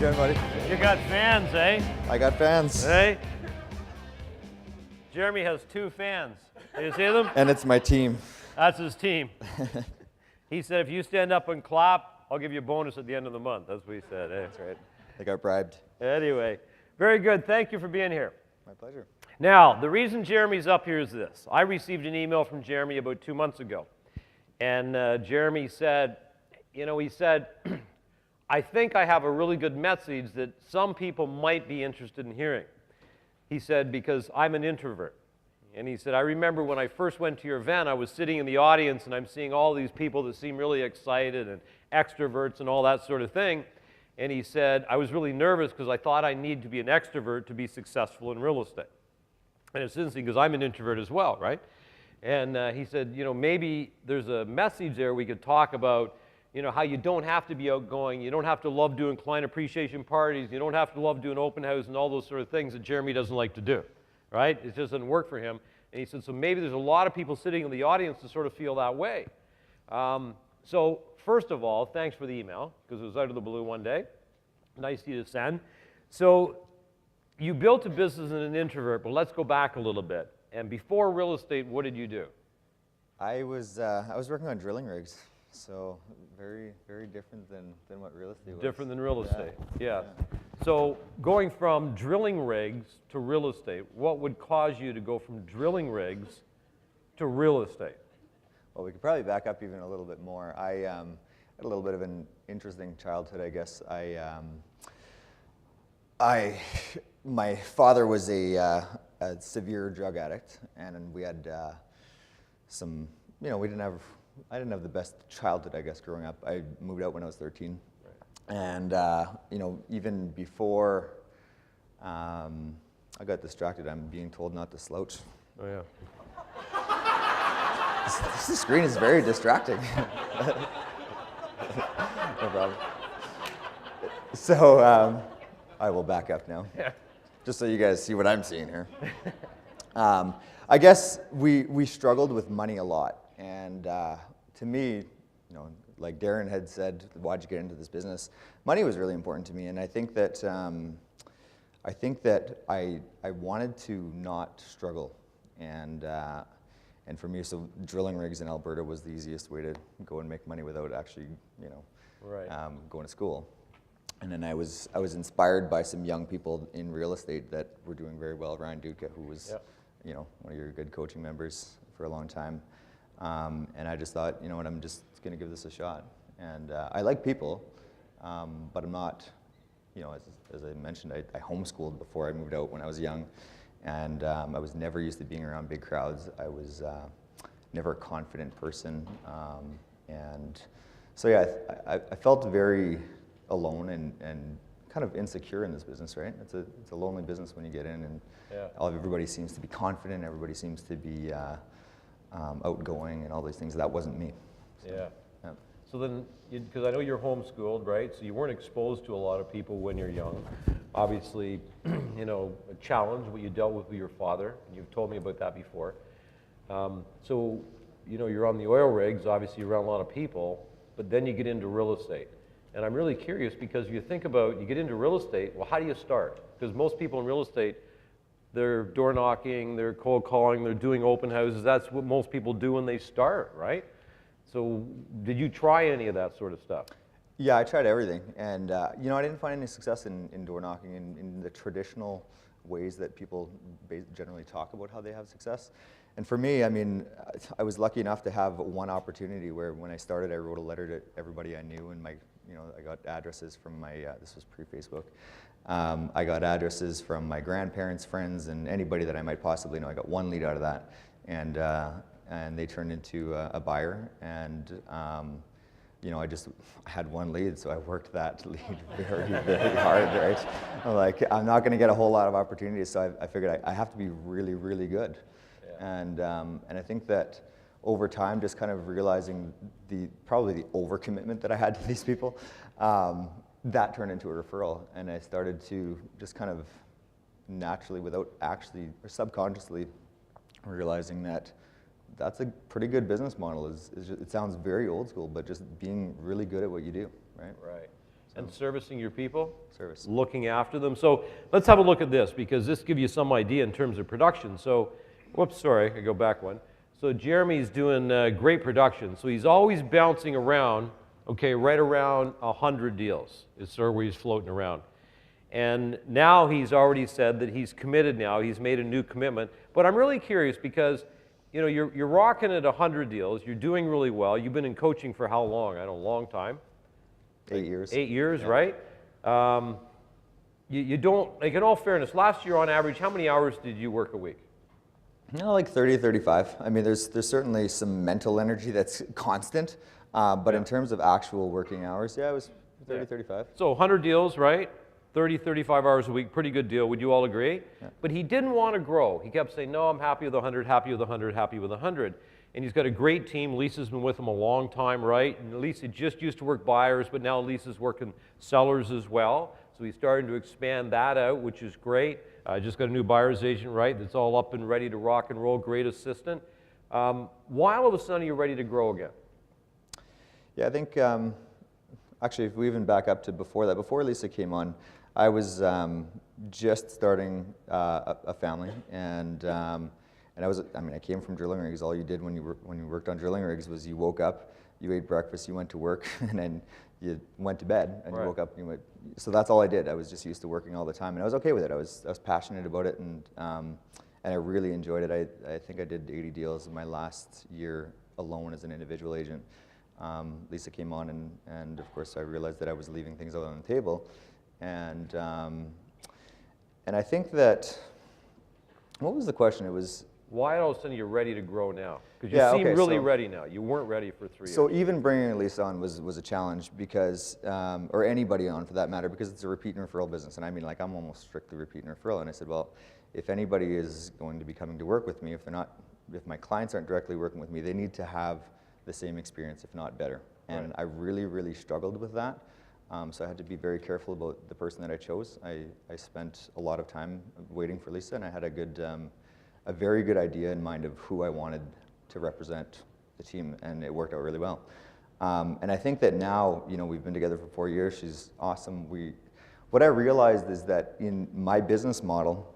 doing, buddy? You got fans, eh? I got fans. Hey? Jeremy has 2 fans. Do you see them? And it's my team. That's his team. He said, if you stand up and clap, I'll give you a bonus at the end of the month. That's what he said, eh? That's right. I got bribed. Anyway, very good. Thank you for being here. My pleasure. Now, the reason Jeremy's up here is this. I received an email from Jeremy about 2 months ago. And Jeremy said, he said, I think I have a really good message that some people might be interested in hearing. He said, because I'm an introvert. And he said, I remember when I first went to your event, I was sitting in the audience and I'm seeing all these people that seem really excited and extroverts and all that sort of thing. And he said, I was really nervous because I thought I need to be an extrovert to be successful in real estate. And it's interesting because I'm an introvert as well, right? And he said, maybe there's a message there we could talk about, how you don't have to be outgoing, you don't have to love doing client appreciation parties, you don't have to love doing open house and all those sort of things that Jeremy doesn't like to do, right? It just doesn't work for him. And he said, so maybe there's a lot of people sitting in the audience that sort of feel that way. So first of all, thanks for the email, because it was out of the blue one day. Nice of you to send. So you built a business as an introvert, but let's go back a little bit. And before real estate, what did you do? I was working on drilling rigs, so very, very different than what real estate was. Different than real estate, yeah. So going from drilling rigs to real estate, what would cause you to go from drilling rigs to real estate? Well, we could probably back up even a little bit more. I had a little bit of an interesting childhood, I guess. My father was a severe drug addict, and we had some, I didn't have the best childhood, I guess, growing up. I moved out when I was 13. Right. And, even before I got distracted, I'm being told not to slouch. Oh, yeah. This screen is very distracting. No problem. So I will back up now, just so you guys see what I'm seeing here. I guess we struggled with money a lot. And to me, like Darren had said, why'd you get into this business? Money was really important to me, and I think that I wanted to not struggle, and for me, so drilling rigs in Alberta was the easiest way to go and make money without actually, right. Going to school. And then I was inspired by some young people in real estate that were doing very well. Ryan Duca, who was, one of your good coaching members for a long time. And I just thought, I'm just going to give this a shot. And I like people, but I'm not, as I mentioned, I homeschooled before I moved out when I was young. And I was never used to being around big crowds. I was never a confident person. And so, yeah, I felt very alone and kind of insecure in this business, right? It's a lonely business when you get in, and everybody seems to be confident, everybody seems to be outgoing and all these things. That wasn't me. So, yeah. So then, because I know you're homeschooled, right? So you weren't exposed to a lot of people when you're young. Obviously, a challenge, what you dealt with your father, and you've told me about that before. So, you're on the oil rigs, obviously you're around a lot of people, but then you get into real estate. And I'm really curious because if you think about, you get into real estate, well, how do you start? Because most people in real estate, they're door knocking, they're cold calling, they're doing open houses. That's what most people do when they start, right? So did you try any of that sort of stuff? Yeah, I tried everything. And, I didn't find any success in door knocking in the traditional ways that people generally talk about how they have success. And for me, I was lucky enough to have one opportunity where when I started, I wrote a letter to everybody I knew, and I got addresses from my, this was pre-Facebook, I got addresses from my grandparents, friends, and anybody that I might possibly know. I got one lead out of that, and they turned into a buyer, and I had one lead, so I worked that lead very, very hard, right? I'm not going to get a whole lot of opportunities, so I figured I have to be really, really good. And I think that over time, just kind of realizing probably the overcommitment that I had to these people, that turned into a referral, and I started to just kind of naturally, without actually or subconsciously realizing that that's a pretty good business model. It sounds very old school, but just being really good at what you do, right? Right. And servicing your people? Service. Looking after them. So let's have a look at this, because this gives you some idea in terms of production. So, whoops, sorry, I go back one. So Jeremy's doing great production. So he's always bouncing around, okay, right around 100 deals is sort of where he's floating around. And now he's already said that he's committed now. He's made a new commitment. But I'm really curious because, you know, you're rocking at 100 deals. You're doing really well. You've been in coaching for how long? I don't know, a long time. 8 years. 8 years, yeah. Right? You don't, like in all fairness, last year on average, how many hours did you work a week? You know, like 30, 35. I mean, there's certainly some mental energy that's constant, but in terms of actual working hours, yeah, it was 30, 35. So 100 deals, right? 30, 35 hours a week, pretty good deal. Would you all agree? Yeah. But he didn't want to grow. He kept saying, no, I'm happy with 100, happy with 100, happy with 100. And he's got a great team. Lisa's been with him a long time, right? And Lisa just used to work buyers, but now Lisa's working sellers as well. So he's starting to expand that out, which is great. Just got a new buyer's agent, right? That's all up and ready to rock and roll. Great assistant. Why all of a sudden are you ready to grow again? Yeah, I think, actually, if we even back up to before that, before Lisa came on, I was just starting a family, and I came from drilling rigs. All you did when you worked on drilling rigs was you woke up, you ate breakfast, you went to work, and then you went to bed, and you woke up and you went. So that's all I did. I was just used to working all the time, and I was okay with it. I was passionate about it, and I really enjoyed it. I think I did 80 deals in my last year alone as an individual agent. Lisa came on, and of course I realized that I was leaving things out on the table, and I think that, what was the question? It was, why all of a sudden you're ready to grow now? Because you seem really ready now. You weren't ready for 3 years. So even bringing Lisa on was a challenge because, or anybody on for that matter, because it's a repeat and referral business. And I mean, like, I'm almost strictly repeat and referral. And I said, well, if anybody is going to be coming to work with me, if my clients aren't directly working with me, they need to have the same experience, if not better. And right. I really, really struggled with that. So I had to be very careful about the person that I chose. I spent a lot of time waiting for Lisa, and I had a very good idea in mind of who I wanted to represent the team, and it worked out really well. And I think that now, you know, we've been together for 4 years. She's awesome. What I realized is that in my business model,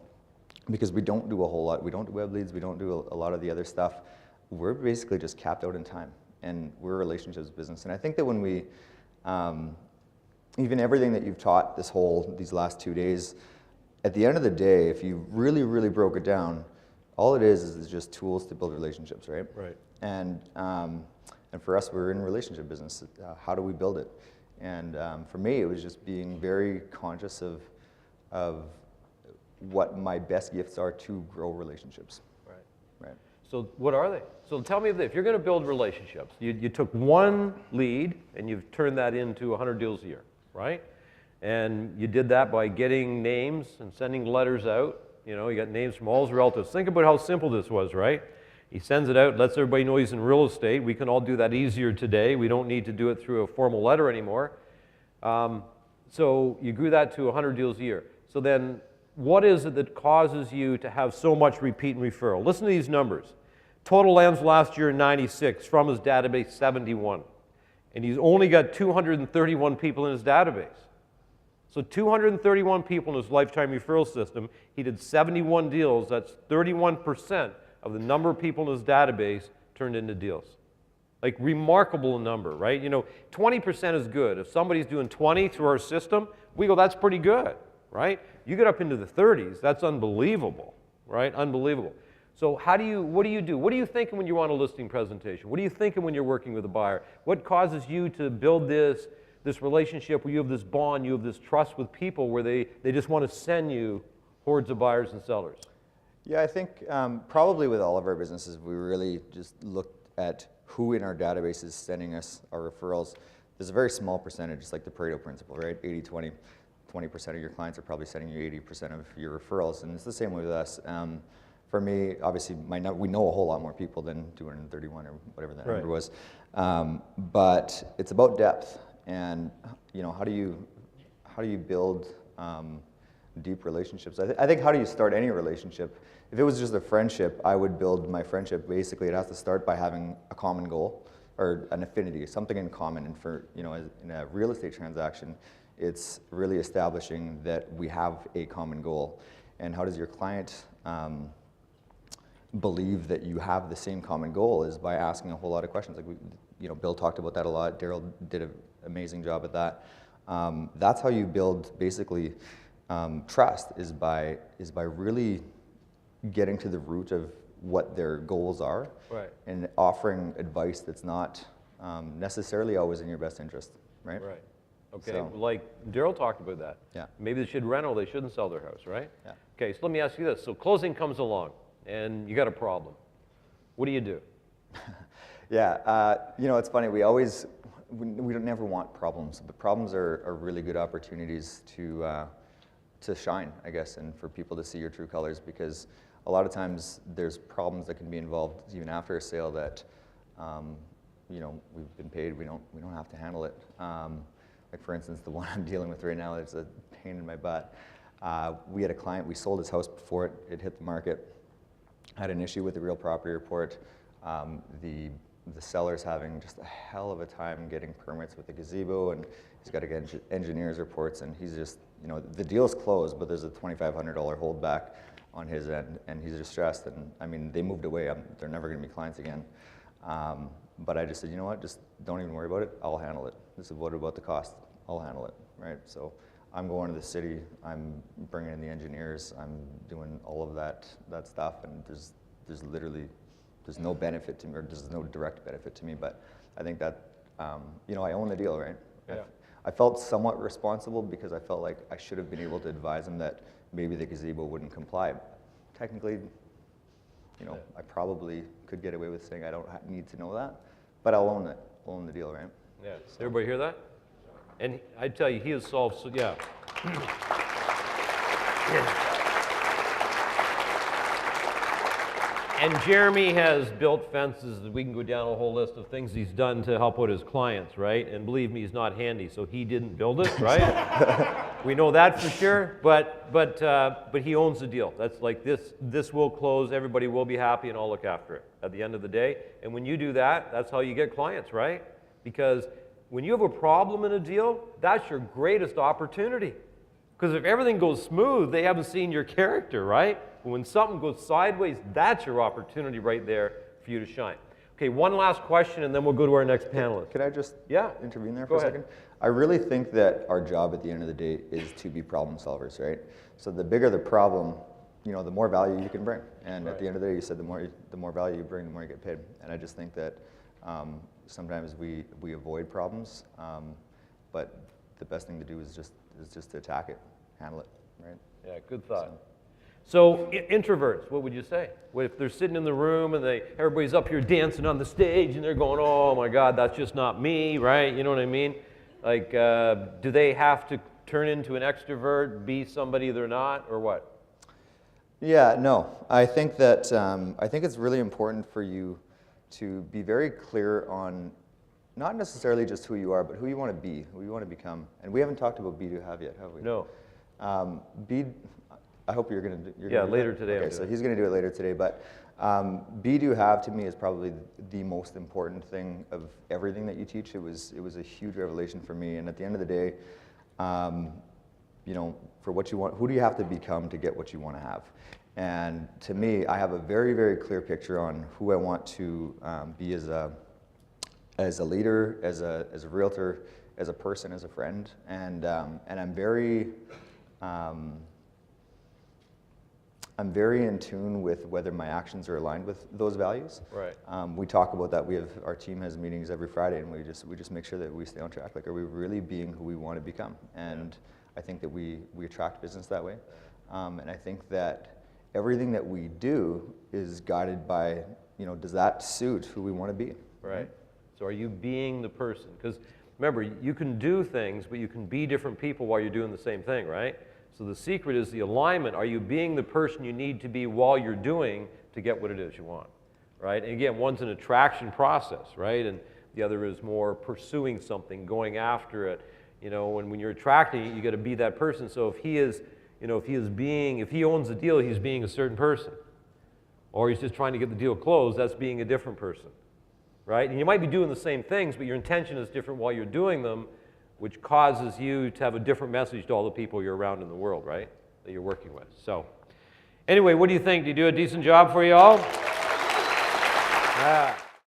because we don't do a whole lot, we don't do web leads, we don't do a lot of the other stuff, we're basically just capped out in time, and we're a relationships business. And I think that when we, even everything that you've taught these last 2 days, at the end of the day, if you really, really broke it down, all it is just tools to build relationships, right? Right. And for us, we're in a relationship business. How do we build it? And for me, it was just being very conscious of what my best gifts are to grow relationships. Right. Right. So what are they? So tell me if you're going to build relationships, you took one lead and you've turned that into 100 deals a year, right? And you did that by getting names and sending letters out. You know, you got names from all his relatives. Think about how simple this was, right? He sends it out, lets everybody know he's in real estate. We can all do that easier today. We don't need to do it through a formal letter anymore. So you grew that to 100 deals a year. So then what is it that causes you to have so much repeat and referral? Listen to these numbers. Total lands last year, 96. From his database, 71. And he's only got 231 people in his database. So 231 people in his lifetime referral system. He did 71 deals. That's 31% of the number of people in his database turned into deals. Like, remarkable number, right? You know, 20% is good. If somebody's doing 20 through our system, we go, that's pretty good, right? You get up into the 30s, that's unbelievable, right? Unbelievable. So what do you do? What are you thinking when you're on a listing presentation? What are you thinking when you're working with a buyer? What causes you to build this relationship where you have this bond, you have this trust with people where they just want to send you hordes of buyers and sellers? Yeah, I think probably with all of our businesses, we really just looked at who in our database is sending us our referrals. There's a very small percentage, it's like the Pareto principle, right? 80-20. 20% of your clients are probably sending you 80% of your referrals, and it's the same way with us. For me, obviously, we know a whole lot more people than 231 or whatever that number was, but it's about depth. And you know, how do you build deep relationships? I think how do you start any relationship? If it was just a friendship, I would build my friendship. Basically, it has to start by having a common goal or an affinity, something in common. And for, you know, in a real estate transaction, It's really establishing that we have a common goal. And how does your client believe that you have the same common goal is by asking a whole lot of questions. Like Bill talked about that a lot. Daryl did an amazing job at that. That's how you build basically trust is by really getting to the root of what their goals are, right, and offering advice that's not necessarily always in your best interest, right? Right. Okay, So, like Daryl talked about that. Yeah. Maybe they should rent or they shouldn't sell their house, right? Yeah. Okay, so let me ask you this. So closing comes along and you got a problem. What do you do? Yeah, it's funny. We don't never want problems, but problems are really good opportunities to shine, I guess, and for people to see your true colors. Because a lot of times there's problems that can be involved even after a sale that, we've been paid. We don't have to handle it. Like for instance, the one I'm dealing with right now, it's a pain in my butt. We had a client. We sold his house before it hit the market. Had an issue with the real property report. The seller's having just a hell of a time getting permits with the gazebo, and he's got to get engineer's reports, and he's just, the deal's closed, but there's a $2,500 holdback on his end, and he's just stressed. And I mean, they moved away. They're never going to be clients again. But I just said, you know what, just don't even worry about it. I'll handle it. This is what about the cost? I'll handle it, right? So I'm going to the city. I'm bringing in the engineers. I'm doing all of that stuff, and there's literally no benefit to me, or there's no direct benefit to me. But I think that I own the deal, right? Yeah. I felt somewhat responsible because I felt like I should have been able to advise him that maybe the gazebo wouldn't comply. Technically, I probably could get away with saying I don't need to know that, but I'll own it. I'll own the deal, right? Yeah. Everybody hear that? And I tell you, he has solved, yeah. And Jeremy has built fences. We can go down a whole list of things he's done to help out his clients, right? And believe me, he's not handy, so he didn't build it, right? We know that for sure. But he owns the deal. That's like this will close. Everybody will be happy, and I'll look after it at the end of the day. And when you do that, that's how you get clients, right? Because when you have a problem in a deal, that's your greatest opportunity. Because if everything goes smooth, they haven't seen your character, right? But when something goes sideways, that's your opportunity right there for you to shine. Okay, one last question, and then we'll go to our next panelist. Could I just intervene there for Go a ahead. second? I really think that our job at the end of the day is to be problem solvers, right? So the bigger the problem, the more value you can bring. And at the end of the day, you said the more value you bring, the more you get paid. And I just think that sometimes we avoid problems, but the best thing to do is just to attack it, handle it, right? Yeah, good thought. So introverts, what would you say? What if they're sitting in the room and everybody's up here dancing on the stage and they're going, oh my God, that's just not me, right? You know what I mean? Like, do they have to turn into an extrovert, be somebody they're not, or what? Yeah, no. I think that I think it's really important for you to be very clear on not necessarily just who you are, but who you want to be, who you want to become. And we haven't talked about be do have yet, have we? No. I hope you're going to do. Yeah, later today. Okay, so he's going to do it later today. But be do have to me is probably the most important thing of everything that you teach. It was a huge revelation for me. And at the end of the day, for what you want, who do you have to become to get what you want to have? And to me, I have a very, very clear picture on who I want to be as a leader, as a realtor, as a person, as a friend, and I'm very in tune with whether my actions are aligned with those values. Right. We talk about that. Our team has meetings every Friday, and we just make sure that we stay on track. Like, are we really being who we want to become? And I think that we attract business that way. And I think that everything that we do is guided by, does that suit who we want to be? Right. So are you being the person? Because remember, you can do things, but you can be different people while you're doing the same thing, right? So the secret is the alignment. Are you being the person you need to be while you're doing to get what it is you want, right? And again, one's an attraction process, right? And the other is more pursuing something, going after it. When you're attracting it, you got to be that person. So if he owns the deal, he's being a certain person. Or he's just trying to get the deal closed, that's being a different person, right? And you might be doing the same things, but your intention is different while you're doing them. which causes you to have a different message to all the people you're around in the world, right? That you're working with. So anyway, what do you think? Do you do a decent job for you all? Yeah.